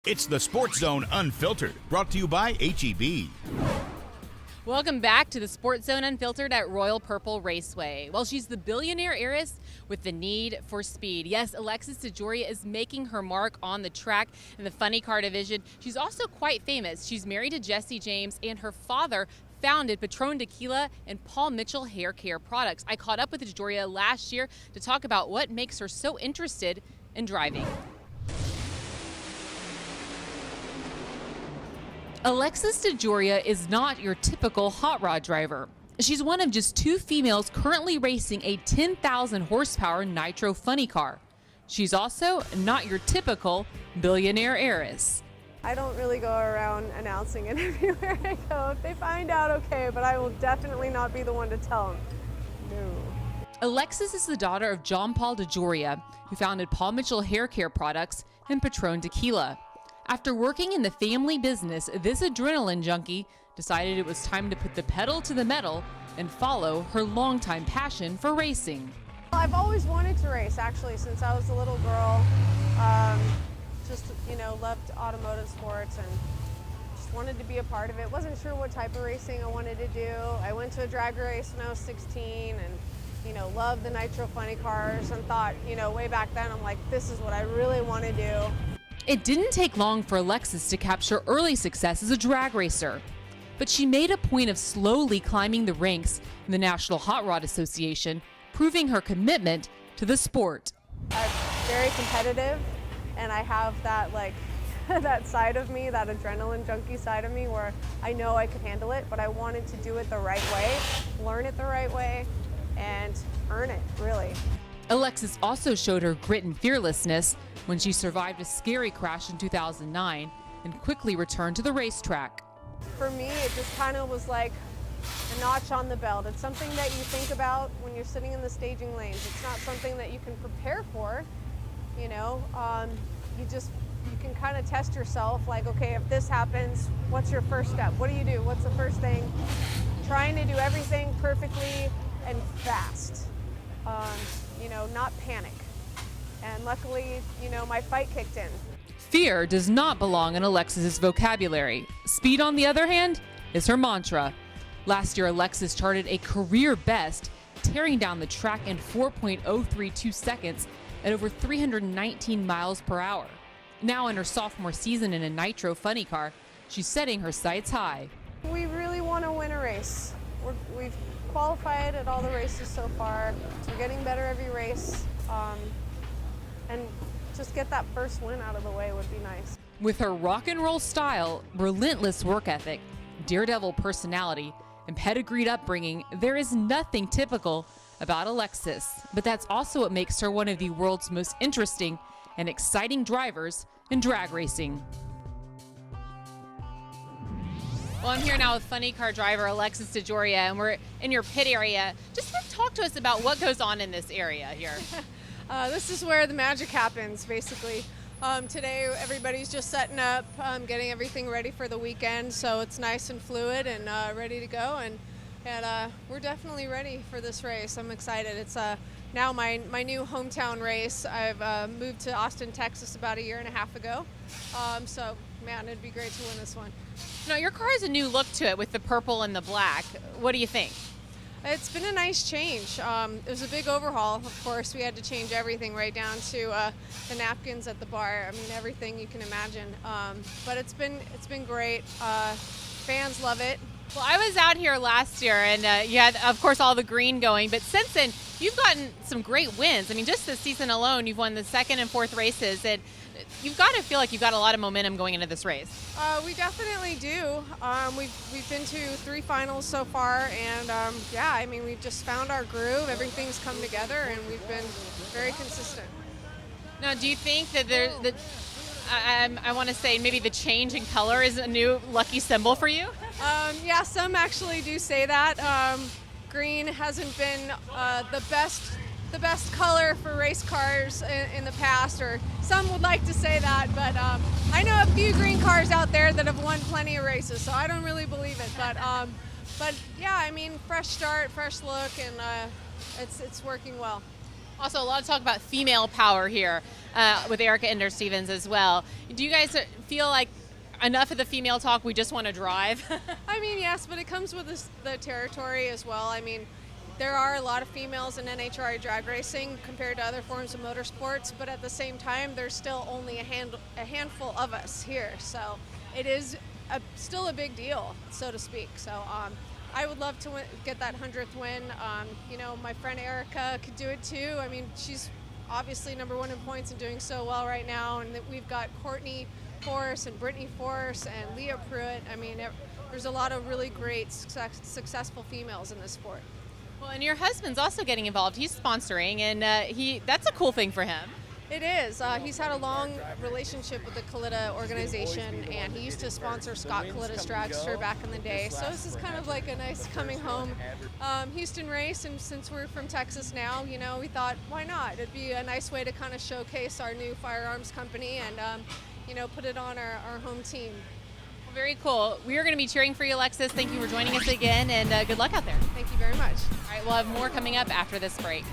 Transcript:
It's the Sports Zone Unfiltered, brought to you by HEB. Welcome back to the Sports Zone Unfiltered at Royal Purple Raceway. Well, she's the billionaire heiress with the need for speed. Yes, Alexis Dejoria is making her mark on the track in the funny car division. She's also quite famous. She's married to Jesse James, and her father founded Patron Tequila and Paul Mitchell Hair Care Products. I caught up with Dejoria last year to talk about what makes her so interested in driving. Alexis Dejoria is not your typical hot rod driver. She's one of just two females currently racing a 10,000 horsepower nitro funny car. She's also not your typical billionaire heiress. I don't really go around announcing it everywhere I go. If they find out, okay, but I will definitely not be the one to tell them. No. Alexis is the daughter of John Paul Dejoria, who founded Paul Mitchell Hair Care Products and Patron Tequila. After working in the family business, this adrenaline junkie decided it was time to put the pedal to the metal and follow her longtime passion for racing. I've always wanted to race, actually, since I was a little girl. Loved automotive sports and just wanted to be a part of it. Wasn't sure what type of racing I wanted to do. I went to a drag race when I was 16 and, loved the nitro funny cars and thought, way back then, I'm like, this is what I really want to do. It didn't take long for Alexis to capture early success as a drag racer, but she made a point of slowly climbing the ranks in the National Hot Rod Association, proving her commitment to the sport. I'm very competitive, and I have that that side of me, that adrenaline junkie side of me, where I know I could handle it, but I wanted to do it the right way, learn it the right way, and earn it, really. Alexis also showed her grit and fearlessness when she survived a scary crash in 2009 and quickly returned to the racetrack. For me, it just kind of was like a notch on the belt. It's something that you think about when you're sitting in the staging lanes. It's not something that you can prepare for, you can kind of test yourself, like, okay, if this happens, what's your first step? What do you do? What's the first thing? Trying to do everything perfectly and fast. Not panic. And luckily, my fight kicked in. Fear does not belong in Alexis's vocabulary. Speed, on the other hand, is her mantra. Last year, Alexis charted a career best, tearing down the track in 4.032 seconds at over 319 miles per hour. Now in her sophomore season in a nitro funny car, she's setting her sights high. We really want to win a race. We've qualified at all the races so far. We're getting better every race. And just get that first win out of the way would be nice. With her rock and roll style, relentless work ethic, daredevil personality, and pedigreed upbringing, there is nothing typical about Alexis. But that's also what makes her one of the world's most interesting and exciting drivers in drag racing. Well, I'm here now with funny car driver Alexis Dejoria, and we're in your pit area. Just talk to us about what goes on in this area here. This is where the magic happens, basically. Today, everybody's just setting up, getting everything ready for the weekend, so it's nice and fluid and ready to go. And we're definitely ready for this race. I'm excited. It's now my new hometown race. I've moved to Austin, Texas about 1.5 years ago. So, man, it'd be great to win this one. Now, your car has a new look to it with the purple and the black. What do you think? It's been a nice change. It was a big overhaul, of course. We had to change everything right down to the napkins at the bar. I mean, everything you can imagine. But it's been great. Fans love it. Well, I was out here last year, and you had, of course, all the green going. But since then, you've gotten some great wins. I mean, just this season alone, you've won the second and fourth races. And you've got to feel like you've got a lot of momentum going into this race. We definitely do. We've been to 3 finals so far, and we've just found our groove. Everything's come together, and we've been very consistent. Now, do you think that I want to say maybe the change in color is a new lucky symbol for you? Yeah, some actually do say that. Green hasn't been the best color for race cars in the past, or some would like to say that, but I know a few green cars out there that have won plenty of races, so I don't really believe it. But yeah, I mean, fresh start, fresh look, and it's working well. Also, a lot of talk about female power here with Erica Ender-Stevens as well. Do you guys feel like enough of the female talk, we just want to drive? I mean, yes, but it comes with the territory as well. I mean, there are a lot of females in NHRA drag racing compared to other forms of motorsports, but at the same time, there's still only a handful of us here. So it is still a big deal, so to speak. So I would love to get that 100th win. My friend Erica could do it too. I mean, she's obviously #1 in points and doing so well right now. And we've got Courtney Force and Brittany Force and Leah Pruitt. I mean, there's a lot of really great, successful females in this sport. Well, and your husband's also getting involved. He's sponsoring, and that's a cool thing for him. It is. He's had a long relationship with the Kalita organization, and he used to sponsor Scott Kalita's dragster back in the day. So this is kind of like a nice coming home Houston race, and since we're from Texas now, we thought, why not? It'd be a nice way to kind of showcase our new firearms company and, put it on our home team. Well, very cool. We are going to be cheering for you, Alexis. Thank you for joining us again, and good luck out there. Thank you very much. All right, we'll have more coming up after this break.